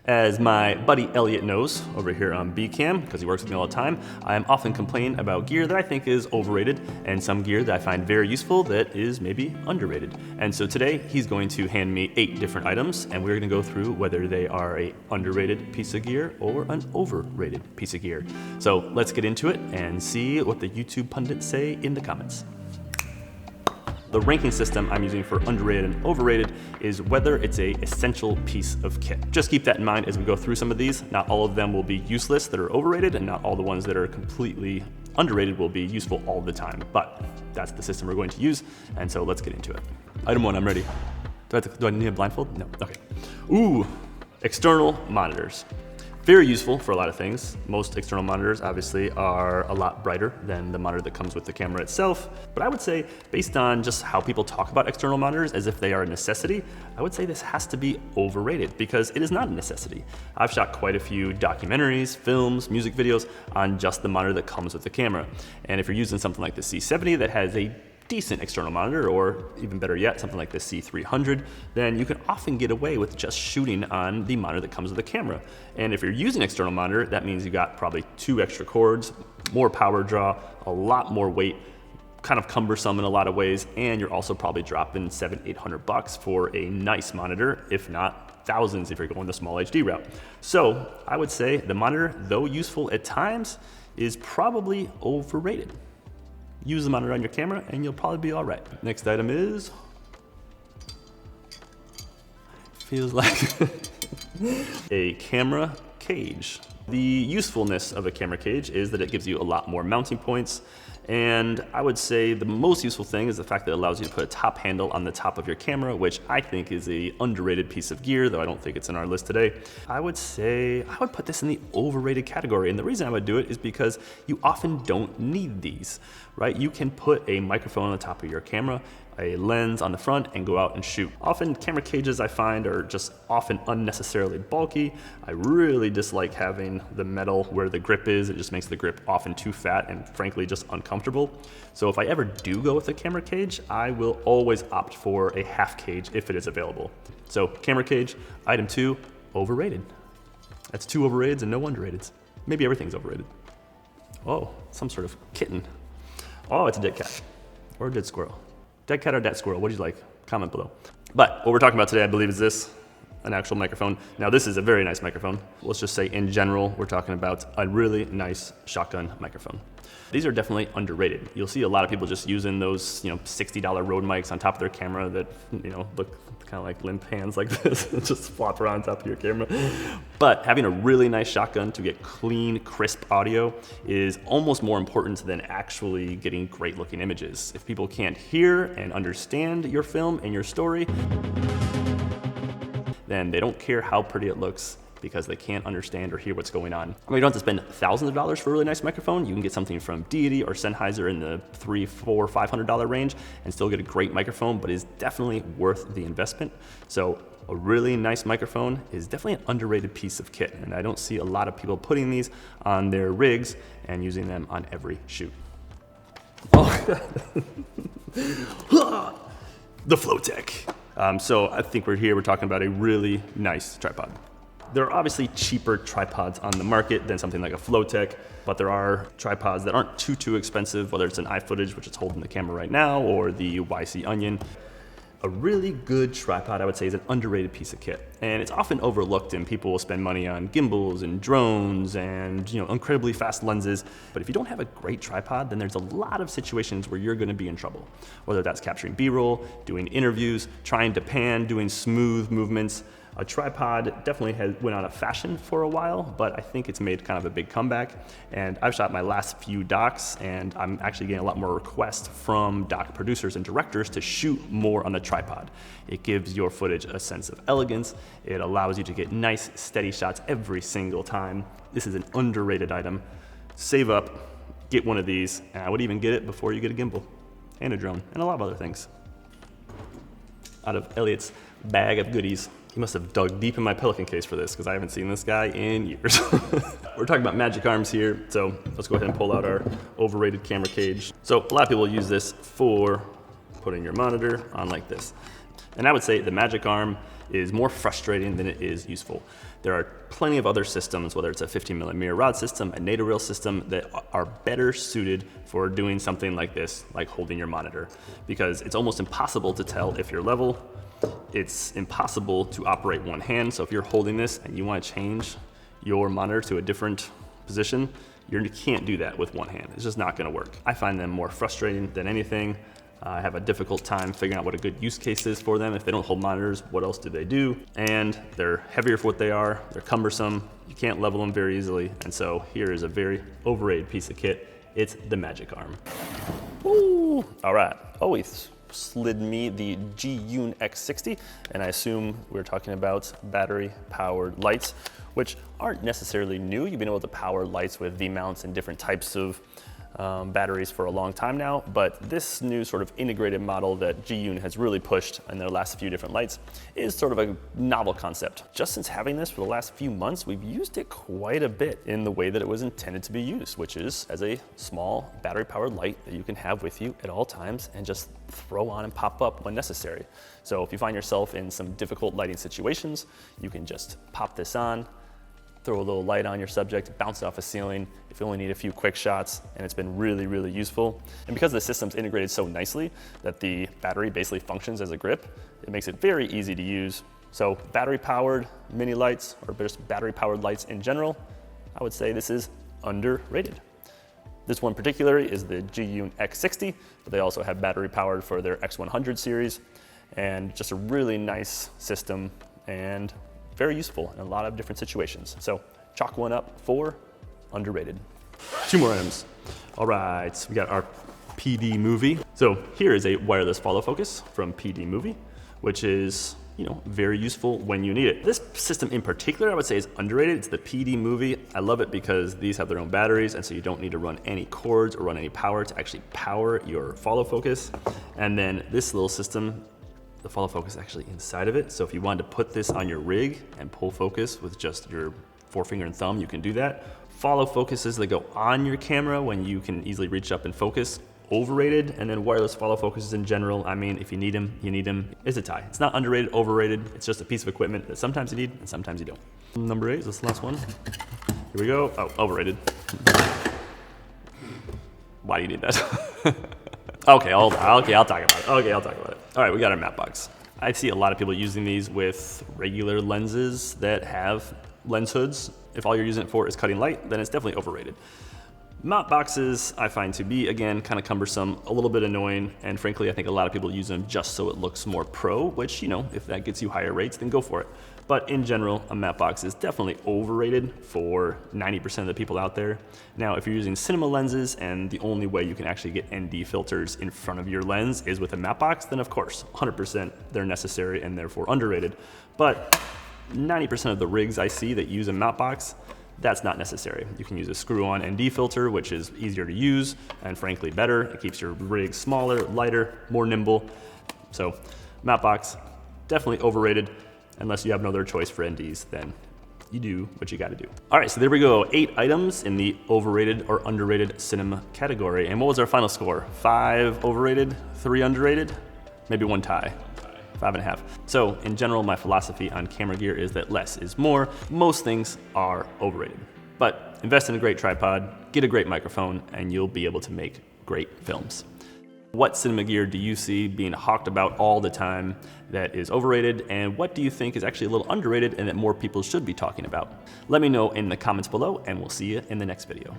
As my buddy Elliot knows over here on BCam, because he works with me all the time, I am often complaining about gear that I think is overrated and some gear that I find very useful that is maybe underrated. And so today he's going to hand me 8 different items and we're going to go through whether they are an underrated piece of gear or an overrated piece of gear. So let's get into it and see what the YouTube pundits say in the comments. The ranking system I'm using for underrated and overrated is whether it's an essential piece of kit. Just keep that in mind as we go through some of these. Not all of them will be useless that are overrated, and not all the ones that are completely underrated will be useful all the time. But that's the system we're going to use, and so let's get into it. Item 1, I'm ready. Do I need a blindfold? No, okay. Ooh, external monitors. Very useful for a lot of things. Most external monitors obviously are a lot brighter than the monitor that comes with the camera itself. But I would say, based on just how people talk about external monitors as if they are a necessity, I would say this has to be overrated because it is not a necessity. I've shot quite a few documentaries, films, music videos on just the monitor that comes with the camera. And if you're using something like the C70 that has a decent external monitor, or even better yet, something like the C300, then you can often get away with just shooting on the monitor that comes with the camera. And if you're using an external monitor, that means you got probably 2 extra cords, more power draw, a lot more weight, kind of cumbersome in a lot of ways, and you're also probably dropping $700-800 for a nice monitor, if not thousands if you're going the small HD route. So I would say the monitor, though useful at times, is probably overrated. Use the monitor on your camera and you'll probably be all right. Next item is, feels like a camera cage. The usefulness of a camera cage is that it gives you a lot more mounting points. And I would say the most useful thing is the fact that it allows you to put a top handle on the top of your camera, which I think is an underrated piece of gear, though I don't think it's in our list today. I would say I would put this in the overrated category. And the reason I would do it is because you often don't need these, right? You can put a microphone on the top of your camera, a lens on the front, and go out and shoot. Often camera cages I find are just often unnecessarily bulky. I really dislike having the metal where the grip is. It just makes the grip often too fat and frankly just uncomfortable. So if I ever do go with a camera cage, I will always opt for a half cage if it is available. So camera cage, item 2, overrated. That's 2 overrateds and no underrateds. Maybe everything's overrated. Oh, some sort of kitten. Oh, it's a dead cat or a dead squirrel. Dead cat or dead squirrel, what do you like? Comment below. But what we're talking about today, I believe, is this, an actual microphone. Now this is a very nice microphone. Let's just say in general, we're talking about a really nice shotgun microphone. These are definitely underrated. You'll see a lot of people just using those, $60 Rode mics on top of their camera that, look kind of like limp hands like this and just flop around on top of your camera. But having a really nice shotgun to get clean, crisp audio is almost more important than actually getting great looking images. If people can't hear and understand your film and your story, then they don't care how pretty it looks because they can't understand or hear what's going on. I mean, you don't have to spend thousands of dollars for a really nice microphone. You can get something from Deity or Sennheiser in the $300, $400, $500 range and still get a great microphone, but is definitely worth the investment. So a really nice microphone is definitely an underrated piece of kit, and I don't see a lot of people putting these on their rigs and using them on every shoot. Oh, the Flowtech. So I think we're talking about a really nice tripod. There are obviously cheaper tripods on the market than something like a Flowtech, but there are tripods that aren't too expensive, whether it's an iFootage, which is holding the camera right now, or the YC Onion. A really good tripod, I would say, is an underrated piece of kit. And it's often overlooked, and people will spend money on gimbals and drones and incredibly fast lenses. But if you don't have a great tripod, then there's a lot of situations where you're gonna be in trouble. Whether that's capturing B-roll, doing interviews, trying to pan, doing smooth movements. A tripod definitely went out of fashion for a while, but I think it's made kind of a big comeback. And I've shot my last few docs, and I'm actually getting a lot more requests from doc producers and directors to shoot more on the tripod. It gives your footage a sense of elegance. It allows you to get nice, steady shots every single time. This is an underrated item. Save up, get one of these, and I would even get it before you get a gimbal and a drone and a lot of other things. Out of Elliot's bag of goodies. He must have dug deep in my Pelican case for this because I haven't seen this guy in years. We're talking about magic arms here, so let's go ahead and pull out our overrated camera cage. So a lot of people use this for putting your monitor on like this. And I would say the magic arm is more frustrating than it is useful. There are plenty of other systems, whether it's a 15mm rod system, a NATO reel system, that are better suited for doing something like this, like holding your monitor, because it's almost impossible to tell if you're level. It's impossible to operate one hand. So if you're holding this and you want to change your monitor to a different position, you can't do that with one hand. It's just not going to work. I find them more frustrating than anything. I have a difficult time figuring out what a good use case is for them. If they don't hold monitors, what else do they do? And they're heavier for what they are. They're cumbersome. You can't level them very easily. And so here is a very overrated piece of kit. It's the Magic Arm. Ooh, all right. Oh, he slid me the G-Yun X60, and I assume we're talking about battery-powered lights, which aren't necessarily new. You've been able to power lights with V-mounts and different types of batteries for a long time now, but this new sort of integrated model that G-Yun has really pushed in their last few different lights is sort of a novel concept. Just since having this for the last few months, we've used it quite a bit in the way that it was intended to be used, which is as a small battery-powered light that you can have with you at all times and just throw on and pop up when necessary. So if you find yourself in some difficult lighting situations, you can just pop this on, throw a little light on your subject, bounce it off a ceiling if you only need a few quick shots, and it's been really, really useful. And because the system's integrated so nicely that the battery basically functions as a grip, it makes it very easy to use. So battery-powered mini lights, or just battery-powered lights in general, I would say this is underrated. This one particularly is the G-Yun X60, but they also have battery-powered for their X100 series, and just a really nice system and very useful in a lot of different situations. So chalk one up for underrated. Two more items. All right, we got our PD Movie. So here is a wireless follow focus from PD Movie, which is, you know, very useful when you need it. This system in particular, I would say, is underrated. It's the PD Movie. I love it because these have their own batteries, and so you don't need to run any cords or run any power to actually power your follow focus. And then this little system, the follow focus is actually inside of it. So if you wanted to put this on your rig and pull focus with just your forefinger and thumb, you can do that. Follow focuses that go on your camera when you can easily reach up and focus, overrated. And then wireless follow focuses in general, I mean, if you need them, you need them. It's a tie. It's not underrated, overrated. It's just a piece of equipment that sometimes you need and sometimes you don't. Number 8 is this last one. Here we go. Oh, overrated. Why do you need that? Okay, I'll talk about it. Okay, I'll talk about it. All right, we got our matte box. I see a lot of people using these with regular lenses that have lens hoods. If all you're using it for is cutting light, then it's definitely overrated. Matte boxes I find to be, again, kind of cumbersome, a little bit annoying, and frankly, I think a lot of people use them just so it looks more pro, which, you know, if that gets you higher rates, then go for it. But in general, a matte box is definitely overrated for 90% of the people out there. Now, if you're using cinema lenses and the only way you can actually get ND filters in front of your lens is with a matte box, then of course, 100% they're necessary and therefore underrated. But 90% of the rigs I see that use a matte box, that's not necessary. You can use a screw-on ND filter, which is easier to use and frankly better. It keeps your rig smaller, lighter, more nimble. So matte box, definitely overrated. Unless you have no other choice for NDs, then you do what you gotta do. All right, so there we go. 8 items in the overrated or underrated cinema category. And what was our final score? 5 overrated, 3 underrated, maybe 1 tie. 5.5. So in general, my philosophy on camera gear is that less is more. Most things are overrated, but invest in a great tripod, get a great microphone, and you'll be able to make great films. What cinema gear do you see being hawked about all the time that is overrated, and what do you think is actually a little underrated and that more people should be talking about? Let me know in the comments below, and we'll see you in the next video.